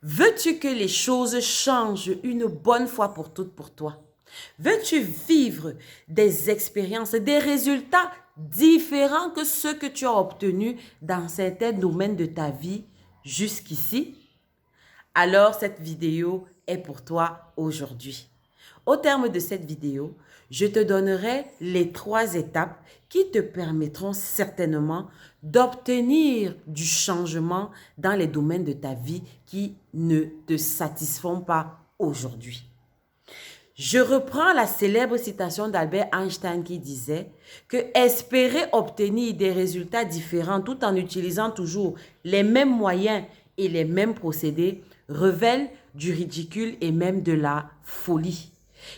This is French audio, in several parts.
Veux-tu que les choses changent une bonne fois pour toutes pour toi? Veux-tu vivre des expériences, des résultats différents que ceux que tu as obtenus dans certains domaines de ta vie jusqu'ici? Alors cette vidéo est pour toi aujourd'hui. Au terme de cette vidéo, je te donnerai les 3 étapes qui te permettront certainement d'obtenir du changement dans les domaines de ta vie qui ne te satisfont pas aujourd'hui. Je reprends la célèbre citation d'Albert Einstein qui disait que espérer obtenir des résultats différents tout en utilisant toujours les mêmes moyens et les mêmes procédés révèle du ridicule et même de la folie.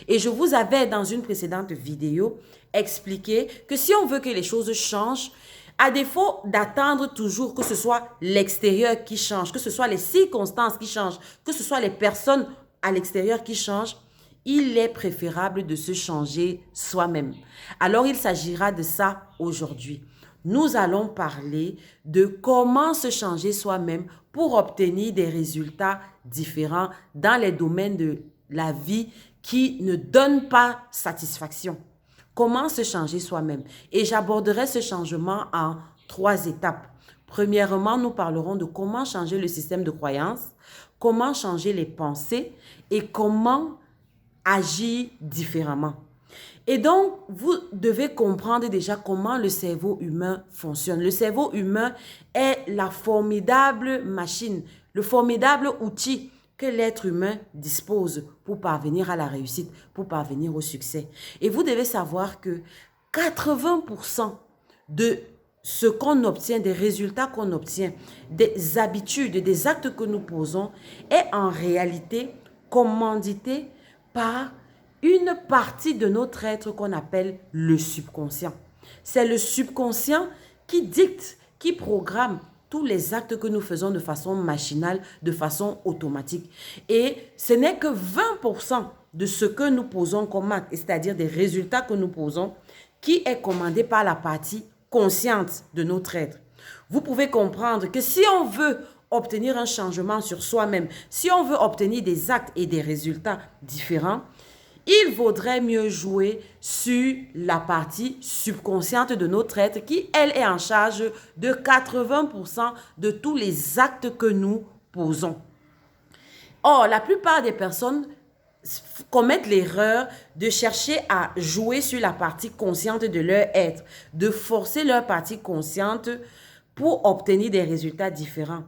Et je vous avais dans une précédente vidéo expliqué que si on veut que les choses changent, à défaut d'attendre toujours que ce soit l'extérieur qui change, que ce soit les circonstances qui changent, que ce soit les personnes à l'extérieur qui changent, il est préférable de se changer soi-même. Alors, il s'agira de ça aujourd'hui. Nous allons parler de comment se changer soi-même pour obtenir des résultats différents dans les domaines de la vie qui ne donnent pas satisfaction. Comment se changer soi-même? Et j'aborderai ce changement en 3 étapes. Premièrement, nous parlerons de comment changer le système de croyance, comment changer les pensées et comment agir différemment. Et donc, vous devez comprendre déjà comment le cerveau humain fonctionne. Le cerveau humain est la formidable machine, le formidable outil que l'être humain dispose pour parvenir à la réussite, pour parvenir au succès. Et vous devez savoir que 80% de ce qu'on obtient, des résultats qu'on obtient, des habitudes, des actes que nous posons, est en réalité commandité par une partie de notre être qu'on appelle le subconscient. C'est le subconscient qui dicte, qui programme tous les actes que nous faisons de façon machinale, de façon automatique. Et ce n'est que 20% de ce que nous posons comme acte, c'est-à-dire des résultats que nous posons, qui est commandé par la partie consciente de notre être. Vous pouvez comprendre que si on veut obtenir un changement sur soi-même, si on veut obtenir des actes et des résultats différents, il vaudrait mieux jouer sur la partie subconsciente de notre être qui, elle, est en charge de 80% de tous les actes que nous posons. Or, la plupart des personnes commettent l'erreur de chercher à jouer sur la partie consciente de leur être, de forcer leur partie consciente pour obtenir des résultats différents.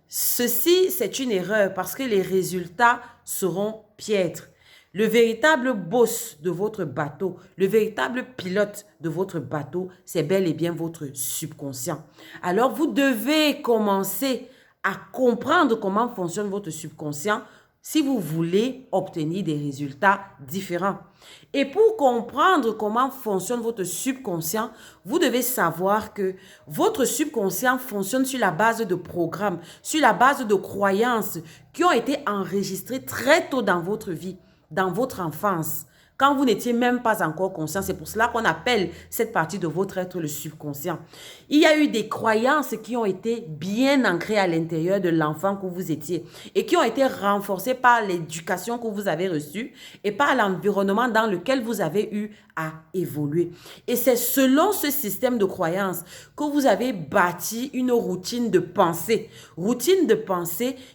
Ceci, c'est une erreur parce que les résultats seront piètres. Le véritable boss de votre bateau, le véritable pilote de votre bateau, c'est bel et bien votre subconscient. Alors, vous devez commencer à comprendre comment fonctionne votre subconscient si vous voulez obtenir des résultats différents. Et pour comprendre comment fonctionne votre subconscient, vous devez savoir que votre subconscient fonctionne sur la base de programmes, sur la base de croyances qui ont été enregistrées très tôt dans votre vie, dans votre enfance, quand vous n'étiez même pas encore conscient. C'est pour cela qu'on appelle cette partie de votre être le subconscient. Il y a eu des croyances qui ont été bien ancrées à l'intérieur de l'enfant que vous étiez et qui ont été renforcées par l'éducation que vous avez reçue et par l'environnement dans lequel vous avez eu à évoluer. Et c'est selon ce système de croyances que vous avez bâti une routine de pensée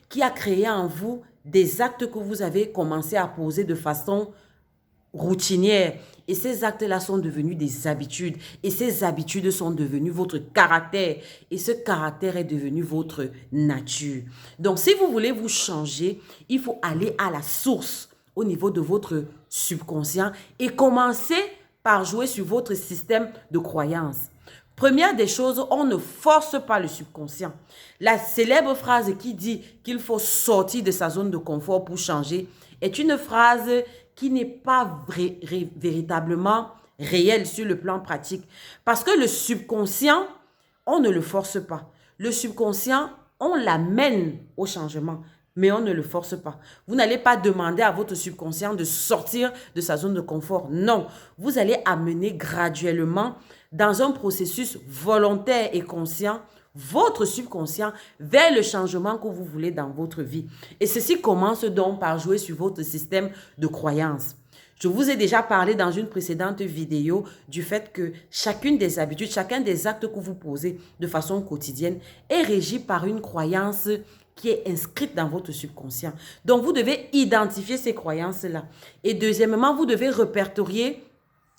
qui a créé en vous des actes que vous avez commencé à poser de façon routinière. Et ces actes-là sont devenus des habitudes. Et ces habitudes sont devenues votre caractère. Et ce caractère est devenu votre nature. Donc, si vous voulez vous changer, il faut aller à la source au niveau de votre subconscient et commencer par jouer sur votre système de croyances. Première des choses, on ne force pas le subconscient. La célèbre phrase qui dit qu'il faut sortir de sa zone de confort pour changer est une phrase qui n'est pas véritablement réelle sur le plan pratique. Parce que le subconscient, on ne le force pas. Le subconscient, on l'amène au changement, mais on ne le force pas. Vous n'allez pas demander à votre subconscient de sortir de sa zone de confort. Non, vous allez amener graduellement dans un processus volontaire et conscient votre subconscient vers le changement que vous voulez dans votre vie. Et ceci commence donc par jouer sur votre système de croyances. Je vous ai déjà parlé dans une précédente vidéo du fait que chacune des habitudes, chacun des actes que vous posez de façon quotidienne est régi par une croyance qui est inscrite dans votre subconscient. Donc, vous devez identifier ces croyances-là. Et deuxièmement, vous devez répertorier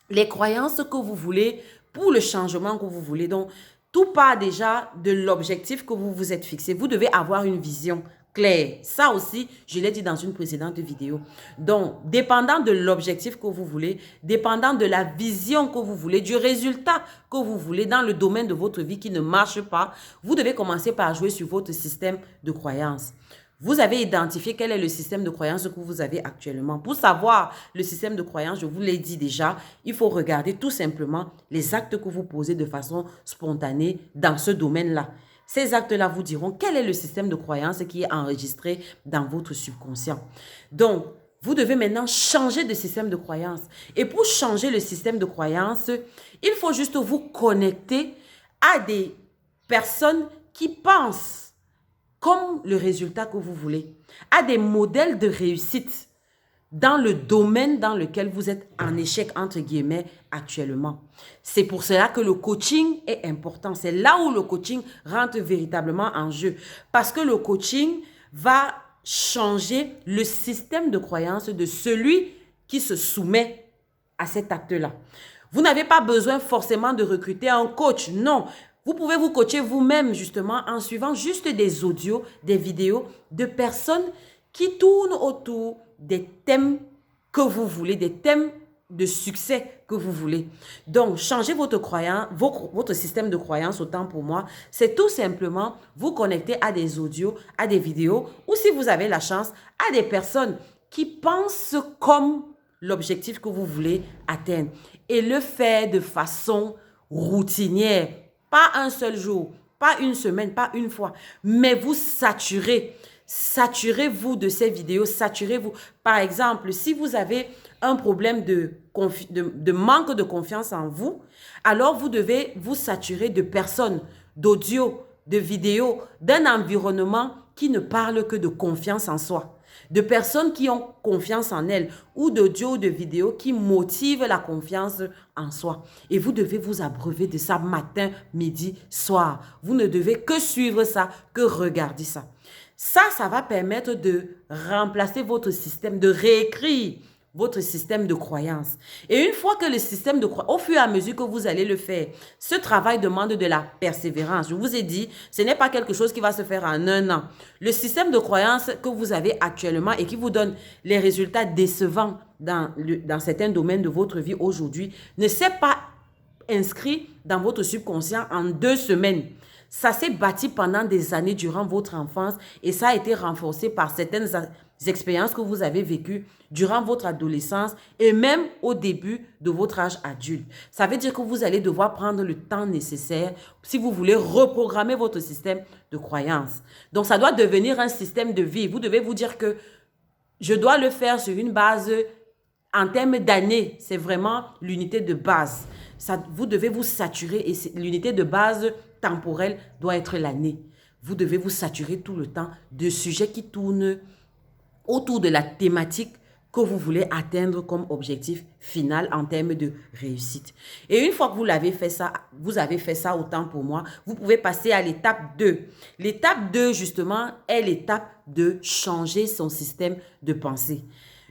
les croyances que vous voulez pour le changement que vous voulez. Donc, tout part déjà de l'objectif que vous vous êtes fixé. Vous devez avoir une vision claire. Ça aussi, je l'ai dit dans une précédente vidéo. Donc, dépendant de l'objectif que vous voulez, dépendant de la vision que vous voulez, du résultat que vous voulez dans le domaine de votre vie qui ne marche pas, vous devez commencer par jouer sur votre système de croyances. Vous avez identifié quel est le système de croyance que vous avez actuellement. Pour savoir le système de croyance, je vous l'ai dit déjà, il faut regarder tout simplement les actes que vous posez de façon spontanée dans ce domaine-là. Ces actes-là vous diront quel est le système de croyance qui est enregistré dans votre subconscient. Donc, vous devez maintenant changer de système de croyance. Et pour changer le système de croyance, il faut juste vous connecter à des personnes qui pensent comme le résultat que vous voulez, à des modèles de réussite dans le domaine dans lequel vous êtes en échec, entre guillemets, actuellement. C'est pour cela que le coaching est important. C'est là où le coaching rentre véritablement en jeu. Parce que le coaching va changer le système de croyance de celui qui se soumet à cet acte-là. Vous n'avez pas besoin forcément de recruter un coach, non. Vous pouvez vous coacher vous-même justement en suivant juste des audios, des vidéos de personnes qui tournent autour des thèmes que vous voulez, des thèmes de succès que vous voulez. Donc, changer votre croyance, votre système de croyance, autant pour moi, c'est tout simplement vous connecter à des audios, à des vidéos, ou si vous avez la chance, à des personnes qui pensent comme l'objectif que vous voulez atteindre. Et le faire de façon routinière. Pas un seul jour, pas une semaine, pas une fois, mais vous saturez. Saturez-vous de ces vidéos, saturez-vous. Par exemple, si vous avez un problème de manque de confiance en vous, alors vous devez vous saturer de personnes, d'audio, de vidéos, d'un environnement qui ne parle que de confiance en soi. De personnes qui ont confiance en elles ou d'audio ou de vidéos qui motivent la confiance en soi. Et vous devez vous abreuver de ça matin, midi, soir. Vous ne devez que suivre ça, que regarder ça. Ça va permettre de remplacer votre système, de réécrire votre système de croyance. Et une fois que le système de croyance, au fur et à mesure que vous allez le faire, ce travail demande de la persévérance. Je vous ai dit, ce n'est pas quelque chose qui va se faire en un an. Le système de croyance que vous avez actuellement et qui vous donne les résultats décevants dans certains domaines de votre vie aujourd'hui ne s'est pas inscrit dans votre subconscient en 2 semaines. Ça s'est bâti pendant des années durant votre enfance et ça a été renforcé par certaines expériences que vous avez vécues durant votre adolescence et même au début de votre âge adulte. Ça veut dire que vous allez devoir prendre le temps nécessaire si vous voulez reprogrammer votre système de croyance. Donc, ça doit devenir un système de vie. Vous devez vous dire que je dois le faire sur une base en termes d'années. C'est vraiment l'unité de base. Vous devez vous saturer et l'unité de base temporelle doit être l'année. Vous devez vous saturer tout le temps de sujets qui tournent autour de la thématique que vous voulez atteindre comme objectif final en termes de réussite. Et une fois que vous avez fait ça autant pour moi, vous pouvez passer à l'étape 2. L'étape 2, justement, est l'étape de changer son système de pensée.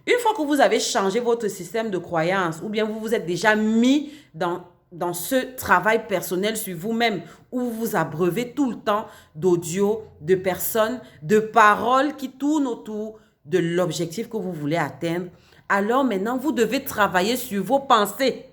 Une fois que vous avez changé votre système de croyance ou bien vous vous êtes déjà mis dans ce travail personnel sur vous-même où vous vous abreuvez tout le temps d'audio, de personnes, de paroles qui tournent autour de l'objectif que vous voulez atteindre, alors maintenant, vous devez travailler sur vos pensées.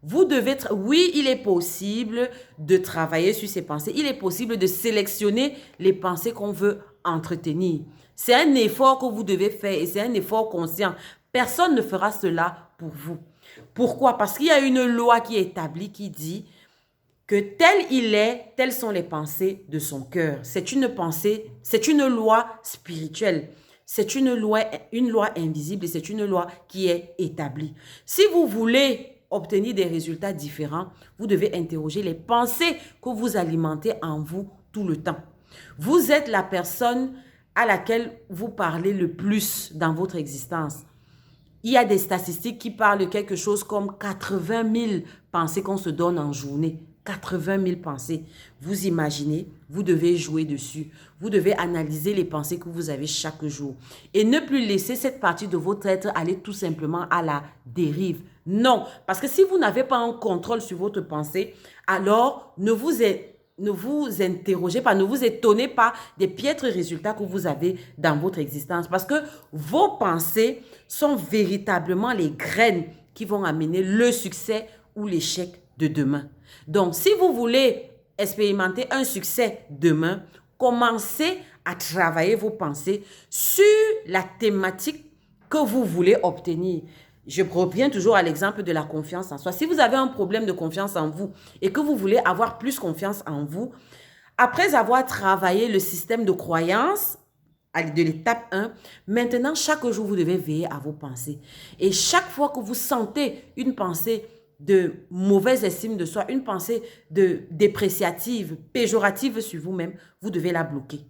Oui, il est possible de travailler sur ces pensées. Il est possible de sélectionner les pensées qu'on veut entretenir. C'est un effort que vous devez faire et c'est un effort conscient. Personne ne fera cela pour vous. Pourquoi? Parce qu'il y a une loi qui est établie qui dit que tel il est, telles sont les pensées de son cœur. C'est une loi spirituelle. C'est une loi invisible et c'est une loi qui est établie. Si vous voulez obtenir des résultats différents, vous devez interroger les pensées que vous alimentez en vous tout le temps. Vous êtes la personne à laquelle vous parlez le plus dans votre existence. Il y a des statistiques qui parlent de quelque chose comme 80 000 pensées qu'on se donne en journée. 80 000 pensées. Vous imaginez, vous devez jouer dessus. Vous devez analyser les pensées que vous avez chaque jour. Et ne plus laisser cette partie de votre être aller tout simplement à la dérive. Non, parce que si vous n'avez pas un contrôle sur votre pensée, alors ne vous interrogez pas, ne vous étonnez pas des piètres résultats que vous avez dans votre existence. Parce que vos pensées sont véritablement les graines qui vont amener le succès ou l'échec de demain. Donc, si vous voulez expérimenter un succès demain, commencez à travailler vos pensées sur la thématique que vous voulez obtenir. Je reviens toujours à l'exemple de la confiance en soi. Si vous avez un problème de confiance en vous et que vous voulez avoir plus confiance en vous, après avoir travaillé le système de croyance de l'étape 1, maintenant, chaque jour, vous devez veiller à vos pensées. Et chaque fois que vous sentez une pensée de mauvaise estime de soi, une pensée dépréciative, péjorative sur vous-même, vous devez la bloquer.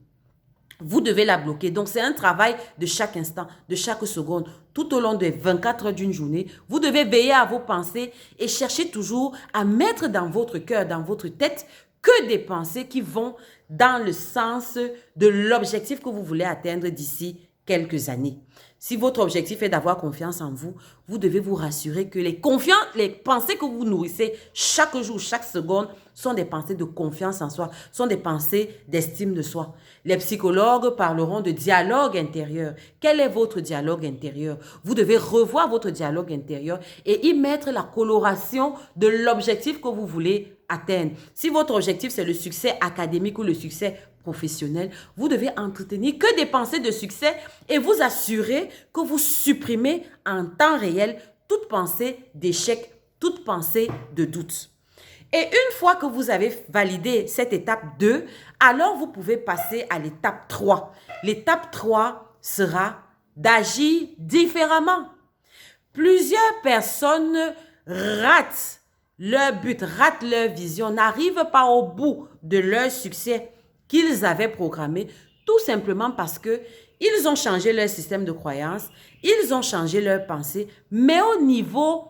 Vous devez la bloquer. Donc, c'est un travail de chaque instant, de chaque seconde, tout au long des 24 heures d'une journée. Vous devez veiller à vos pensées et chercher toujours à mettre dans votre cœur, dans votre tête, que des pensées qui vont dans le sens de l'objectif que vous voulez atteindre d'ici quelques années. Si votre objectif est d'avoir confiance en vous, vous devez vous rassurer que les pensées que vous nourrissez chaque jour, chaque seconde, sont des pensées de confiance en soi, sont des pensées d'estime de soi. Les psychologues parleront de dialogue intérieur. Quel est votre dialogue intérieur? Vous devez revoir votre dialogue intérieur et y mettre la coloration de l'objectif que vous voulez atteindre. Si votre objectif, c'est le succès académique ou le succès professionnel, vous devez entretenir que des pensées de succès et vous assurer que vous supprimez en temps réel toute pensée d'échec, toute pensée de doute. Et une fois que vous avez validé cette étape 2, alors vous pouvez passer à l'étape 3. L'étape 3 sera d'agir différemment. Plusieurs personnes ratent leur but, ratent leur vision, n'arrivent pas au bout de leur succès qu'ils avaient programmé, tout simplement parce que ils ont changé leur système de croyance, ils ont changé leur pensée, mais au niveau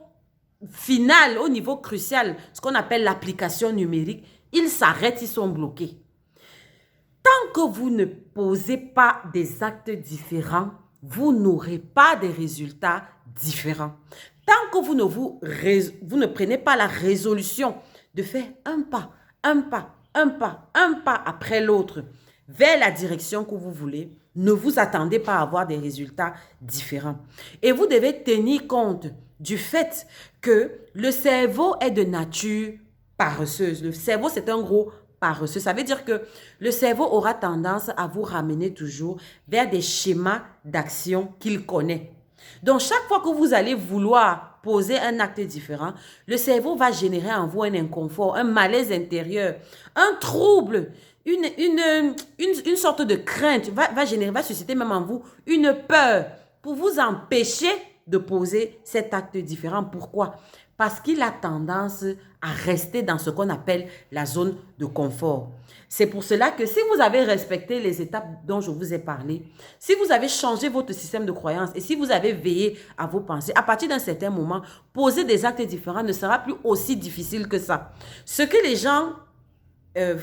final, au niveau crucial, ce qu'on appelle l'application numérique, ils s'arrêtent, ils sont bloqués. Tant que vous ne posez pas des actes différents, vous n'aurez pas des résultats différents. Tant que vous ne prenez pas la résolution de faire un pas après l'autre vers la direction que vous voulez, ne vous attendez pas à avoir des résultats différents. Et vous devez tenir compte du fait que le cerveau est de nature paresseuse. Le cerveau, c'est un gros paresseux. Ça veut dire que le cerveau aura tendance à vous ramener toujours vers des schémas d'action qu'il connaît. Donc, chaque fois que vous allez vouloir poser un acte différent, le cerveau va générer en vous un inconfort, un malaise intérieur, un trouble, une sorte de crainte, va susciter même en vous une peur pour vous empêcher de poser cet acte différent. Pourquoi? Parce qu'il a tendance à rester dans ce qu'on appelle la zone de confort. C'est pour cela que si vous avez respecté les étapes dont je vous ai parlé, si vous avez changé votre système de croyance et si vous avez veillé à vos pensées, à partir d'un certain moment, poser des actes différents ne sera plus aussi difficile que ça. Ce que les gens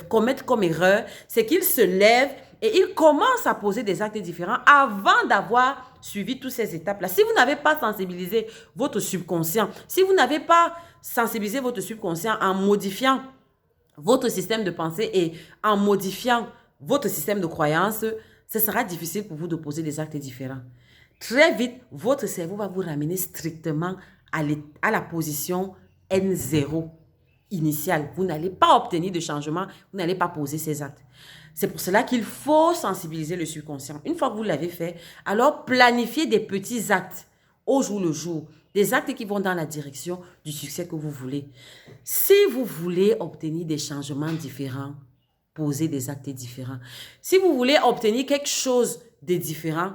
commettent comme erreur, c'est qu'ils se lèvent et ils commencent à poser des actes différents avant d'avoir suivi toutes ces étapes-là. Si vous n'avez pas sensibilisé votre subconscient, si vous n'avez pas sensibilisé votre subconscient en modifiant votre système de pensée et en modifiant votre système de croyance, ce sera difficile pour vous de poser des actes différents. Très vite, votre cerveau va vous ramener strictement à la position N0 initiale. Vous n'allez pas obtenir de changement, vous n'allez pas poser ces actes. C'est pour cela qu'il faut sensibiliser le subconscient. Une fois que vous l'avez fait, alors planifiez des petits actes au jour le jour. Des actes qui vont dans la direction du succès que vous voulez. Si vous voulez obtenir des changements différents, posez des actes différents. Si vous voulez obtenir quelque chose de différent,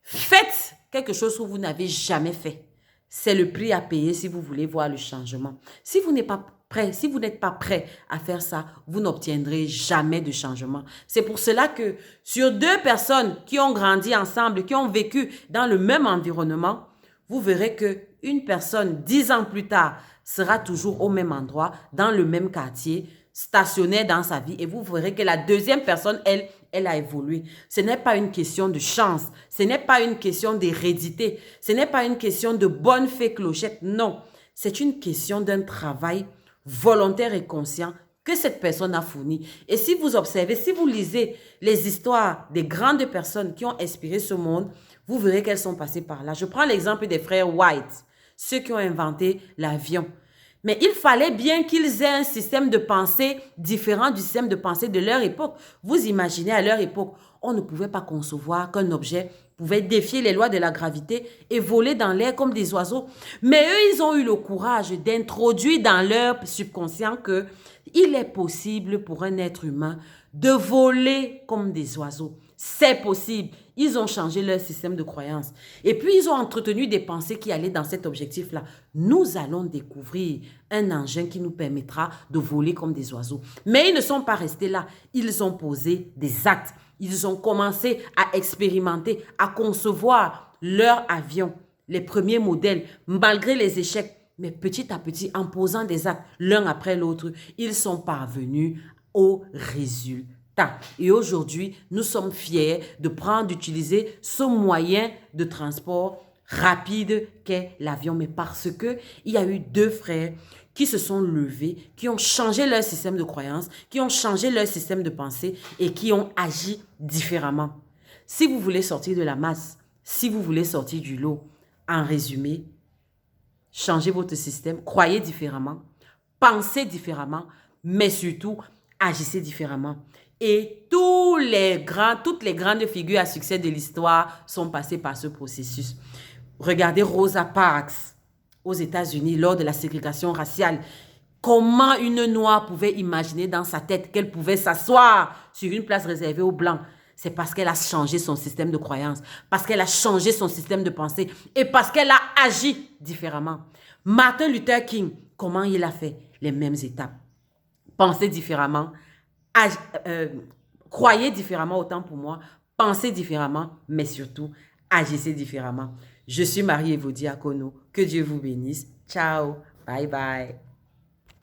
faites quelque chose que vous n'avez jamais fait. C'est le prix à payer si vous voulez voir le changement. Si vous n'êtes pas prêt, si vous n'êtes pas prêt à faire ça, vous n'obtiendrez jamais de changement. C'est pour cela que sur deux personnes qui ont grandi ensemble, qui ont vécu dans le même environnement, vous verrez qu'une personne, 10 ans plus tard, sera toujours au même endroit, dans le même quartier, stationnaire dans sa vie. Et vous verrez que la deuxième personne, elle a évolué. Ce n'est pas une question de chance. Ce n'est pas une question d'hérédité. Ce n'est pas une question de bonne fée clochette. Non, c'est une question d'un travail volontaire et conscient que cette personne a fourni. Et si vous observez, si vous lisez les histoires des grandes personnes qui ont inspiré ce monde, vous verrez qu'elles sont passées par là. Je prends l'exemple des frères White, ceux qui ont inventé l'avion. Mais il fallait bien qu'ils aient un système de pensée différent du système de pensée de leur époque. Vous imaginez, à leur époque, on ne pouvait pas concevoir qu'un objet pouvait défier les lois de la gravité et voler dans l'air comme des oiseaux. Mais eux, ils ont eu le courage d'introduire dans leur subconscient que il est possible pour un être humain de voler comme des oiseaux. C'est possible. Ils ont changé leur système de croyance. Et puis, ils ont entretenu des pensées qui allaient dans cet objectif-là. Nous allons découvrir un engin qui nous permettra de voler comme des oiseaux. Mais ils ne sont pas restés là. Ils ont posé des actes. Ils ont commencé à expérimenter, à concevoir leur avion, les premiers modèles, malgré les échecs. Mais petit à petit, en posant des actes l'un après l'autre, ils sont parvenus au résultat. Et aujourd'hui, nous sommes fiers de prendre, d'utiliser ce moyen de transport rapide qu'est l'avion. Mais parce que il y a eu deux frères qui se sont levés, qui ont changé leur système de croyance, qui ont changé leur système de pensée et qui ont agi différemment. Si vous voulez sortir de la masse, si vous voulez sortir du lot, en résumé, changez votre système, croyez différemment, pensez différemment, mais surtout, agissez différemment. Et toutes les grandes figures à succès de l'histoire sont passées par ce processus. Regardez Rosa Parks aux États-Unis lors de la ségrégation raciale. Comment une noire pouvait imaginer dans sa tête qu'elle pouvait s'asseoir sur une place réservée aux blancs? C'est parce qu'elle a changé son système de croyance, parce qu'elle a changé son système de pensée et parce qu'elle a agi différemment. Martin Luther King, comment il a fait? Les mêmes étapes. Pensez différemment, croyez différemment autant pour moi, pensez différemment, mais surtout, agissez différemment. Je suis Marie-Évo Diacono. Que Dieu vous bénisse. Ciao. Bye bye.